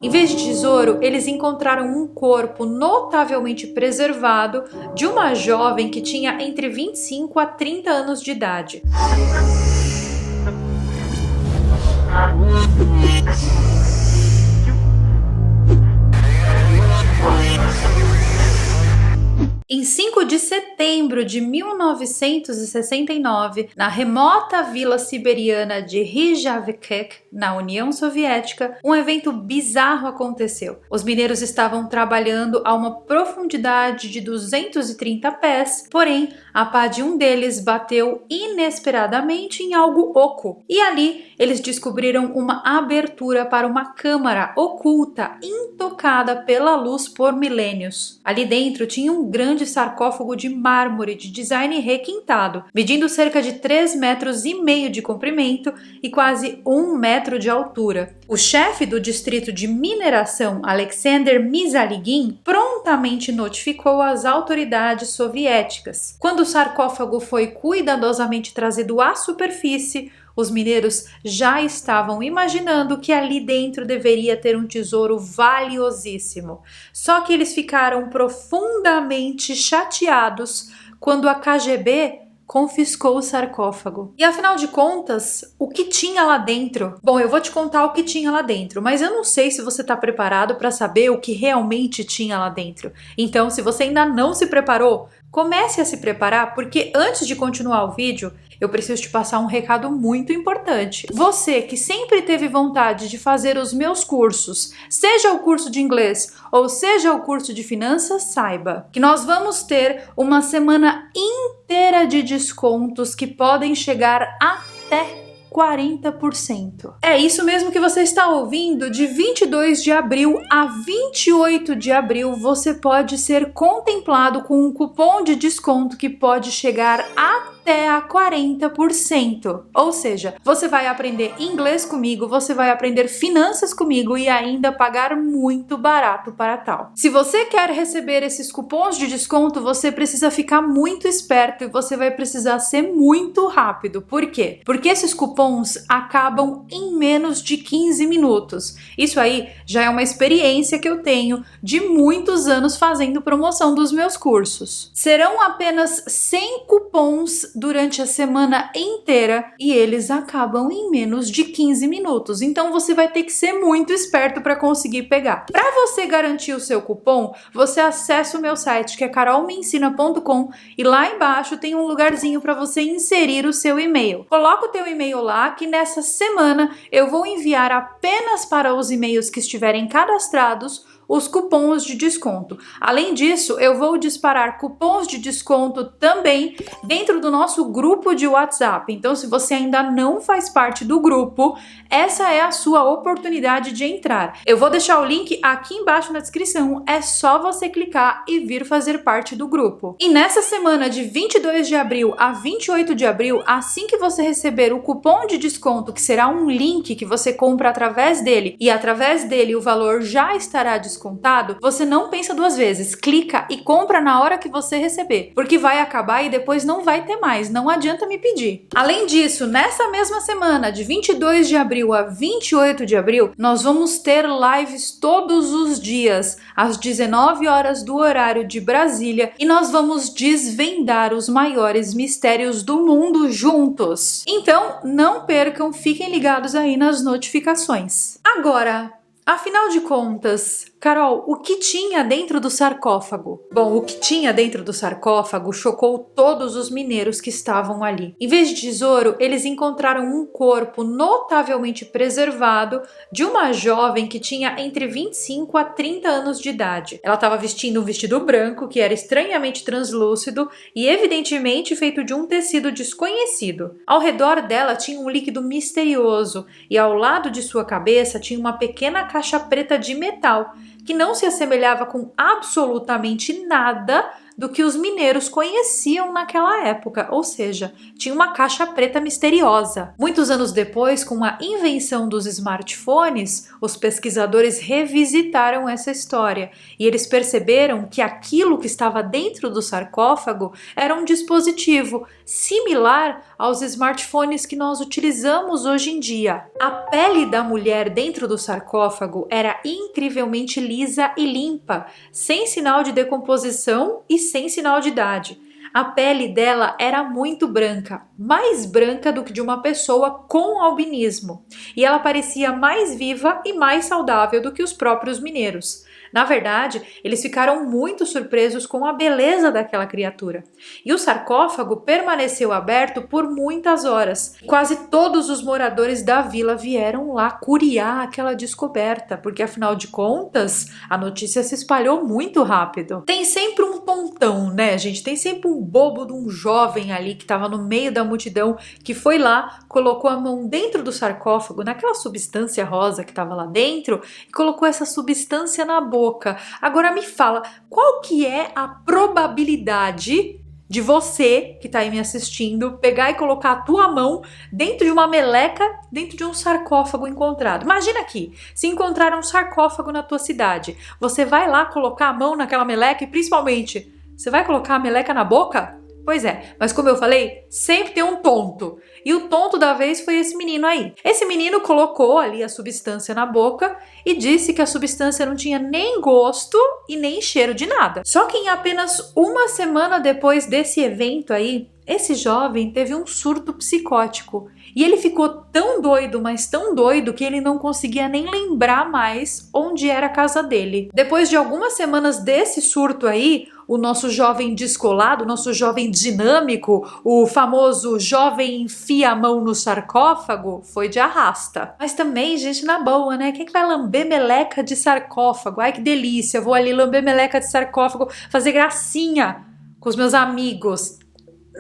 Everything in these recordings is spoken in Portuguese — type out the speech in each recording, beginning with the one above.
Em vez de tesouro, eles encontraram um corpo notavelmente preservado de uma jovem que tinha entre 25 a 30 anos de idade. Em 5 de setembro de 1969, na remota vila siberiana de Rijavkek, na União Soviética, um evento bizarro aconteceu. Os mineiros estavam trabalhando a uma profundidade de 230 pés, porém, a pá de um deles bateu inesperadamente em algo oco. E ali, eles descobriram uma abertura para uma câmara oculta, intocada pela luz por milênios. Ali dentro tinha um grande sarcófago de mármore de design requintado, medindo cerca de 3,5 metros de comprimento e quase 1 metro de altura. O chefe do distrito de mineração, Alexander Mizaligin, prontamente notificou as autoridades soviéticas. Quando o sarcófago foi cuidadosamente trazido à superfície, os mineiros já estavam imaginando que ali dentro deveria ter um tesouro valiosíssimo. Só que eles ficaram profundamente chateados quando a KGB confiscou o sarcófago. E afinal de contas, o que tinha lá dentro? Bom, eu vou te contar o que tinha lá dentro, mas eu não sei se você está preparado para saber o que realmente tinha lá dentro. Então, se você ainda não se preparou, comece a se preparar, porque antes de continuar o vídeo, eu preciso te passar um recado muito importante. Você que sempre teve vontade de fazer os meus cursos, seja o curso de inglês ou seja o curso de finanças, saiba que nós vamos ter uma semana inteira de descontos que podem chegar até 40%. É isso mesmo que você está ouvindo. De 22 de abril a 28 de abril, você pode ser contemplado com um cupom de desconto que pode chegar até a 40%. Ou seja, você vai aprender inglês comigo, você vai aprender finanças comigo e ainda pagar muito barato para tal. Se você quer receber esses cupons de desconto, você precisa ficar muito esperto e você vai precisar ser muito rápido. Por quê? Porque esses cupons acabam em menos de 15 minutos. Isso aí já é uma experiência que eu tenho de muitos anos fazendo promoção dos meus cursos. Serão apenas 100 cupons durante a semana inteira e eles acabam em menos de 15 minutos. Então você vai ter que ser muito esperto para conseguir pegar. Para você garantir o seu cupom, você acessa o meu site, que é carolmeensina.com, e lá embaixo tem um lugarzinho para você inserir o seu e-mail. Coloca o teu e-mail lá, que nessa semana eu vou enviar apenas para os e-mails que estiverem cadastrados os cupons de desconto. Além disso, eu vou disparar cupons de desconto também dentro do nosso grupo de WhatsApp. Então, se você ainda não faz parte do grupo, essa é a sua oportunidade de entrar. Eu vou deixar o link aqui embaixo na descrição, é só você clicar e vir fazer parte do grupo. E nessa semana de 22 de abril a 28 de abril, assim que você receber o cupom de desconto, que será um link que você compra através dele, e através dele o valor já estará descontado, você não pensa duas vezes, clica e compra na hora que você receber, porque vai acabar e depois não vai ter mais, não adianta me pedir. Além disso, nessa mesma semana, de 22 de abril a 28 de abril, nós vamos ter lives todos os dias, às 19 horas do horário de Brasília, e nós vamos desvendar os maiores mistérios do mundo juntos. Então, não percam, fiquem ligados aí nas notificações. Agora, afinal de contas, Carol, o que tinha dentro do sarcófago? Bom, o que tinha dentro do sarcófago chocou todos os mineiros que estavam ali. Em vez de tesouro, eles encontraram um corpo notavelmente preservado de uma jovem que tinha entre 25 a 30 anos de idade. Ela estava vestindo um vestido branco que era estranhamente translúcido e evidentemente feito de um tecido desconhecido. Ao redor dela tinha um líquido misterioso e ao lado de sua cabeça tinha uma pequena caixa preta de metal que não se assemelhava com absolutamente nada do que os mineiros conheciam naquela época, ou seja, tinha uma caixa preta misteriosa. Muitos anos depois, com a invenção dos smartphones, os pesquisadores revisitaram essa história e eles perceberam que aquilo que estava dentro do sarcófago era um dispositivo similar aos smartphones que nós utilizamos hoje em dia. A pele da mulher dentro do sarcófago era incrivelmente lisa e limpa, sem sinal de decomposição e sem sinal de idade. A pele dela era muito branca, mais branca do que de uma pessoa com albinismo, e ela parecia mais viva e mais saudável do que os próprios mineiros. Na verdade, eles ficaram muito surpresos com a beleza daquela criatura. E o sarcófago permaneceu aberto por muitas horas. Quase todos os moradores da vila vieram lá curiar aquela descoberta, porque afinal de contas, a notícia se espalhou muito rápido. Tem sempre um tontão, né, gente? Tem sempre um bobo de um jovem ali que estava no meio da multidão, que foi lá, colocou a mão dentro do sarcófago, naquela substância rosa que estava lá dentro, e colocou essa substância na boca. Agora me fala, qual que é a probabilidade de você, que tá aí me assistindo, pegar e colocar a tua mão dentro de uma meleca, dentro de um sarcófago encontrado? Imagina aqui, se encontrar um sarcófago na tua cidade, você vai lá colocar a mão naquela meleca e principalmente, você vai colocar a meleca na boca? Pois é, mas como eu falei, sempre tem um tonto. E o tonto da vez foi esse menino aí. Esse menino colocou ali a substância na boca e disse que a substância não tinha nem gosto e nem cheiro de nada. Só que em apenas uma semana depois desse evento aí, esse jovem teve um surto psicótico. E ele ficou tão doido, mas tão doido, que ele não conseguia nem lembrar mais onde era a casa dele. Depois de algumas semanas desse surto aí, o nosso jovem descolado, o nosso jovem dinâmico, o famoso jovem enfia a mão no sarcófago, foi de arrasta. Mas também, gente, na boa, né? Quem que vai lamber meleca de sarcófago? Ai, que delícia, vou ali lamber meleca de sarcófago, fazer gracinha com os meus amigos.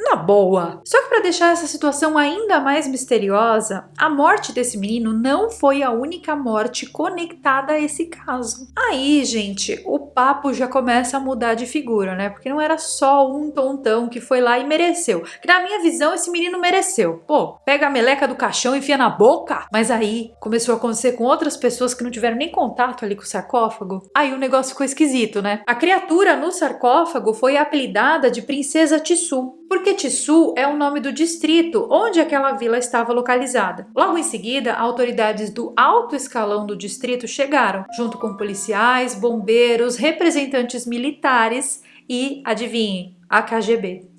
Na boa. Só que para deixar essa situação ainda mais misteriosa, a morte desse menino não foi a única morte conectada a esse caso. Aí, gente, o papo já começa a mudar de figura, né? Porque não era só um tontão que foi lá e mereceu. Que na minha visão, esse menino mereceu. Pô, pega a meleca do caixão e enfia na boca. Mas aí começou a acontecer com outras pessoas que não tiveram nem contato ali com o sarcófago. Aí o negócio ficou esquisito, né? A criatura no sarcófago foi apelidada de Princesa Tissu, porque Tissu é o nome do distrito onde aquela vila estava localizada. Logo em seguida, autoridades do alto escalão do distrito chegaram, junto com policiais, bombeiros, representantes militares e, adivinhe, a KGB.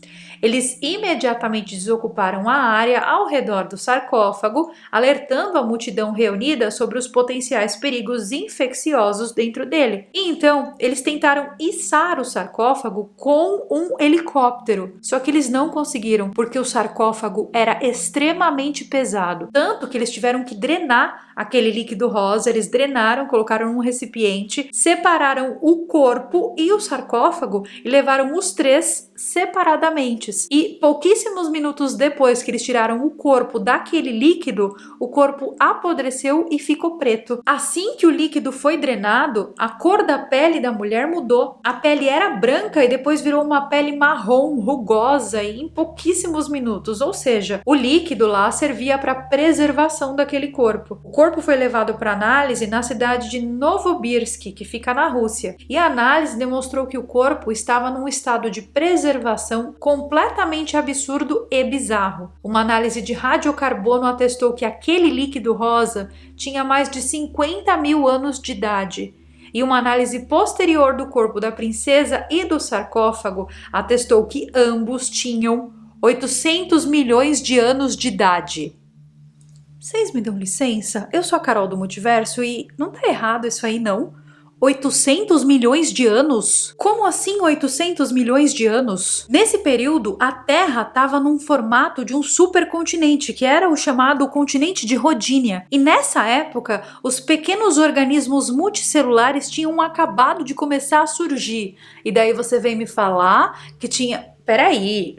Eles imediatamente desocuparam a área ao redor do sarcófago, alertando a multidão reunida sobre os potenciais perigos infecciosos dentro dele. E então, eles tentaram içar o sarcófago com um helicóptero, só que eles não conseguiram, porque o sarcófago era extremamente pesado, tanto que eles tiveram que drenar aquele líquido rosa. Eles drenaram, colocaram num recipiente, separaram o corpo e o sarcófago e levaram os três separadamente. E pouquíssimos minutos depois que eles tiraram o corpo daquele líquido, o corpo apodreceu e ficou preto. Assim que o líquido foi drenado, a cor da pele da mulher mudou. A pele era branca e depois virou uma pele marrom, rugosa, em pouquíssimos minutos. Ou seja, o líquido lá servia para preservação daquele corpo. O corpo foi levado para análise na cidade de Novosibirsk, que fica na Rússia. E a análise demonstrou que o corpo estava num estado de preservação completamente absurdo e bizarro. Uma análise de radiocarbono atestou que aquele líquido rosa tinha mais de 50 mil anos de idade. E uma análise posterior do corpo da princesa e do sarcófago atestou que ambos tinham 800 milhões de anos de idade. Vocês me dão licença? Eu sou a Carol do Multiverso e não tá errado isso aí, não? 800 milhões de anos? Como assim 800 milhões de anos? Nesse período, a Terra estava num formato de um supercontinente, que era o chamado continente de Rodínia. E nessa época, os pequenos organismos multicelulares tinham acabado de começar a surgir. E daí você vem me falar que tinha... Peraí,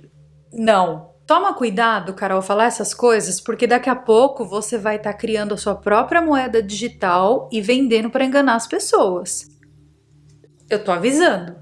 não. Toma cuidado, Carol, falar essas coisas, porque daqui a pouco você vai estar criando a sua própria moeda digital e vendendo para enganar as pessoas. Eu tô avisando.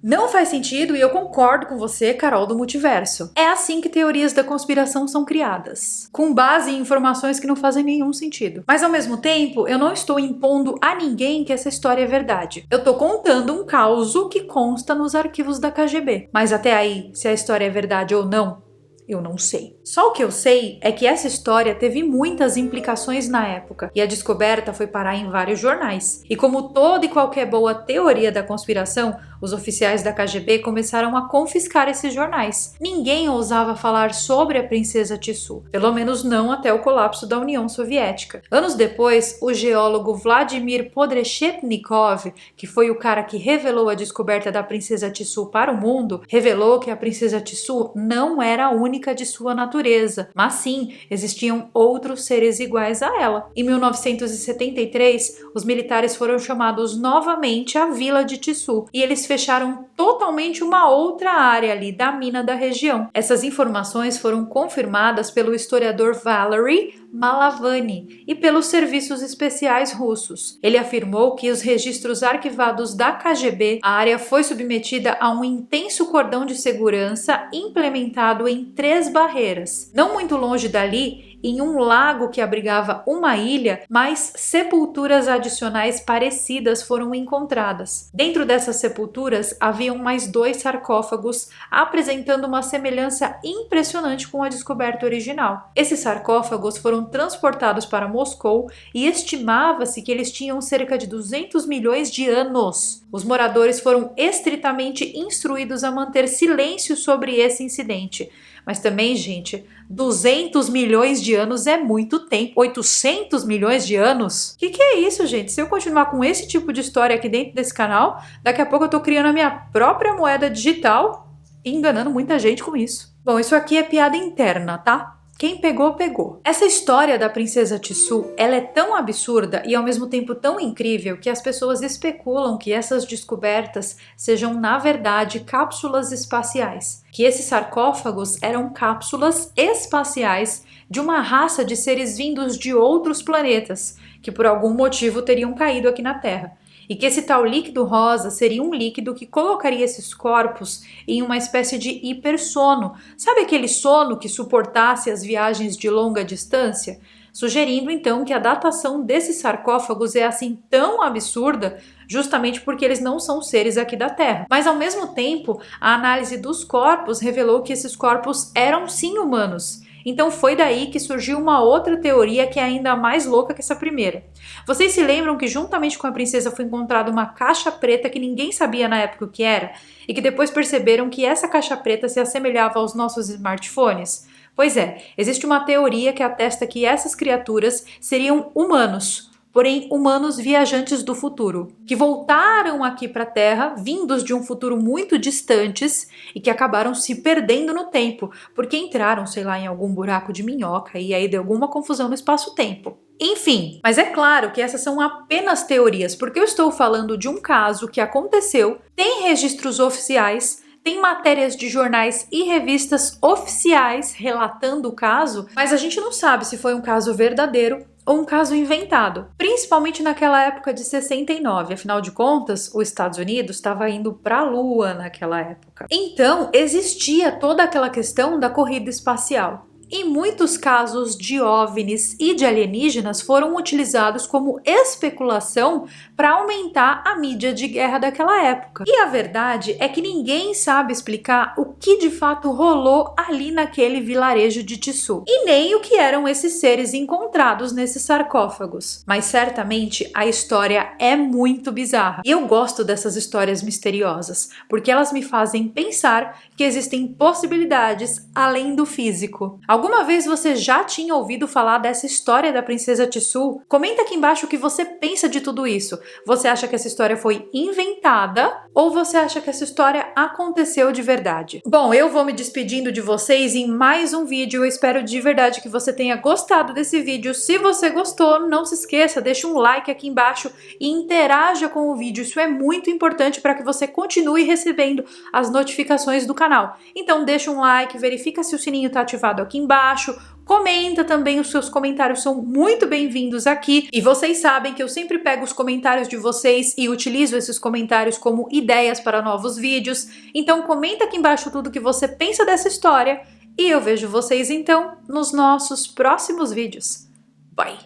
Não faz sentido e eu concordo com você, Carol do Multiverso. É assim que teorias da conspiração são criadas, com base em informações que não fazem nenhum sentido. Mas ao mesmo tempo, eu não estou impondo a ninguém que essa história é verdade. Eu tô contando um caso que consta nos arquivos da KGB. Mas até aí, se a história é verdade ou não, eu não sei. Só o que eu sei é que essa história teve muitas implicações na época e a descoberta foi parar em vários jornais. E como toda e qualquer boa teoria da conspiração, os oficiais da KGB começaram a confiscar esses jornais. Ninguém ousava falar sobre a princesa Tissu, pelo menos não até o colapso da União Soviética. Anos depois, o geólogo Vladimir Podreshetnikov, que foi o cara que revelou a descoberta da princesa Tissu para o mundo, revelou que a princesa Tissu não era a única de sua natureza, mas sim, existiam outros seres iguais a ela. Em 1973, os militares foram chamados novamente à vila de Tissu e eles fecharam totalmente uma outra área ali da mina da região. Essas informações foram confirmadas pelo historiador Valery Malavany e pelos serviços especiais russos. Ele afirmou que os registros arquivados da KGB, a área foi submetida a um intenso cordão de segurança implementado em 3 barreiras. Não muito longe dali, em um lago que abrigava uma ilha, mais sepulturas adicionais parecidas foram encontradas. Dentro dessas sepulturas haviam mais 2 sarcófagos, apresentando uma semelhança impressionante com a descoberta original. Esses sarcófagos foram transportados para Moscou e estimava-se que eles tinham cerca de 200 milhões de anos. Os moradores foram estritamente instruídos a manter silêncio sobre esse incidente. Mas também, gente, 200 milhões de anos é muito tempo. 800 milhões de anos? Que é isso, gente? Se eu continuar com esse tipo de história aqui dentro desse canal, daqui a pouco eu tô criando a minha própria moeda digital e enganando muita gente com isso. Bom, isso aqui é piada interna, tá? Quem pegou, pegou. Essa história da princesa Tissu, ela é tão absurda e ao mesmo tempo tão incrível que as pessoas especulam que essas descobertas sejam, na verdade, cápsulas espaciais. Que esses sarcófagos eram cápsulas espaciais de uma raça de seres vindos de outros planetas, que por algum motivo teriam caído aqui na Terra. E que esse tal líquido rosa seria um líquido que colocaria esses corpos em uma espécie de hipersono. Sabe aquele sono que suportasse as viagens de longa distância? Sugerindo então que a datação desses sarcófagos é assim tão absurda justamente porque eles não são seres aqui da Terra. Mas ao mesmo tempo, a análise dos corpos revelou que esses corpos eram sim humanos. Então foi daí que surgiu uma outra teoria que é ainda mais louca que essa primeira. Vocês se lembram que juntamente com a princesa foi encontrada uma caixa preta que ninguém sabia na época o que era? E que depois perceberam que essa caixa preta se assemelhava aos nossos smartphones? Pois é, existe uma teoria que atesta que essas criaturas seriam humanos, porém humanos viajantes do futuro, que voltaram aqui para a Terra, vindos de um futuro muito distantes e que acabaram se perdendo no tempo, porque entraram, sei lá, em algum buraco de minhoca e aí deu alguma confusão no espaço-tempo. Enfim, mas é claro que essas são apenas teorias, porque eu estou falando de um caso que aconteceu, tem registros oficiais, tem matérias de jornais e revistas oficiais relatando o caso, mas a gente não sabe se foi um caso verdadeiro ou um caso inventado, principalmente naquela época de 69, afinal de contas, os Estados Unidos estava indo para a Lua naquela época. Então, existia toda aquela questão da corrida espacial. E muitos casos de OVNIs e de alienígenas foram utilizados como especulação para aumentar a mídia de guerra daquela época. E a verdade é que ninguém sabe explicar o que de fato rolou ali naquele vilarejo de Tissu. E nem o que eram esses seres encontrados nesses sarcófagos. Mas certamente a história é muito bizarra. E eu gosto dessas histórias misteriosas, porque elas me fazem pensar que existem possibilidades além do físico. Alguma vez você já tinha ouvido falar dessa história da princesa Tissu? Comenta aqui embaixo o que você pensa de tudo isso. Você acha que essa história foi inventada ou você acha que essa história aconteceu de verdade? Bom, eu vou me despedindo de vocês em mais um vídeo. Eu espero de verdade que você tenha gostado desse vídeo. Se você gostou, não se esqueça, deixa um like aqui embaixo e interaja com o vídeo. Isso é muito importante para que você continue recebendo as notificações do canal. Então deixa um like, verifica se o sininho está ativado aqui embaixo, Comenta também, os seus comentários são muito bem-vindos aqui. E vocês sabem que eu sempre pego os comentários de vocês e utilizo esses comentários como ideias para novos vídeos. Então comenta aqui embaixo tudo que você pensa dessa história. E eu vejo vocês então nos nossos próximos vídeos. Bye!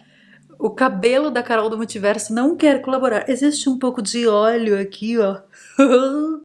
O cabelo da Carol do Multiverso não quer colaborar. Existe um pouco de óleo aqui, ó.